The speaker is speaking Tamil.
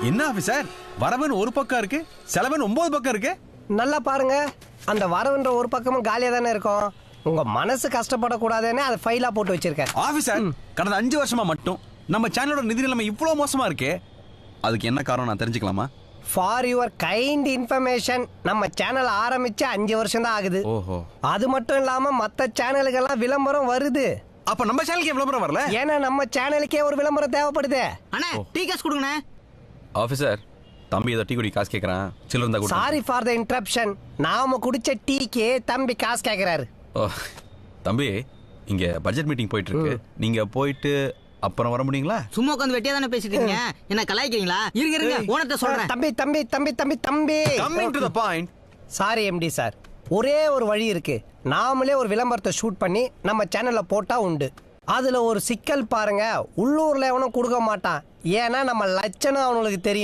என்ன ஆபீசர், வரவன் ஒரு பக்கம் இருக்கு, செலவன் 9 பக்கம் இருக்கு. நல்லா பாருங்க, அந்த வரவுன்ற ஒரு பக்கமும் காலியா தானே இருக்கும். உங்க மனசு கஷ்டப்படக்கூடாதுன்னு அதை ஃபைலா போட்டு வச்சிருக்கேன். ஆபீசர், கடந்த 5 வருஷமா மட்டும் நம்ம சேனலோட நிதி நிலைமை இவ்வளவு மோசமா இருக்கே, அதுக்கு என்ன காரணம் நான் தெரிஞ்சுக்கலாமா? ஃபார் யுவர் கைண்ட் இன்ஃபர்மேஷன், நம்ம சேனல் ஆரம்பிச்சு 5 வருஷம் தான் ஆகுது. ஓஹோ. அது மட்டும் இல்லாம மத்த சேனலுக்கெல்லாம் விளம்பரம் வருது. அப்ப நம்ம சேனலுக்கு விளம்பரம் வரல? ஏன்னா நம்ம சேனலுக்கே ஒரு விளம்பரம் தேவைப்படுது. அண்ணே டீ காசு கொடுங்கண்ணே. ஆபீசர், தம்பி ஏதோ டீ குடி காசு கேக்குறான், சில்லற இருந்தா கூட. Sorry for the interruption. நாம குடிச்ச டீக்கு தம்பி காசு கேக்குறாரு. ஓ தம்பி, இங்க பட்ஜெட் மீட்டிங் போயிட்டு இருக்கு, நீங்க போயிட்டு அப்புறம் வர முடியுங்களா? சும்மா உட்காந்து வெட்டியா தானே பேசிட்டு இருக்கீங்க, என்ன கலாய்க்கிறீங்களா? இருங்க ஓனர்ட்ட சொல்றேன். தம்பி தம்பி தம்பி தம்பி தம்பி coming to the point. Sorry MD sir, ஒரே ஒரு வழி இருக்கு. நாமளே ஒரு விளம்பரத்தை ஷூட் பண்ணி நம்ம சேனல்ல போட்டா உண்டு. அதுல ஒரு சிக்கல் பாருங்க, உள்ளூர்ல எவனும் கொடுக்க மாட்டான். ஏன்னா நம்ம லட்சணம் அவனுக்கு தெரியும்.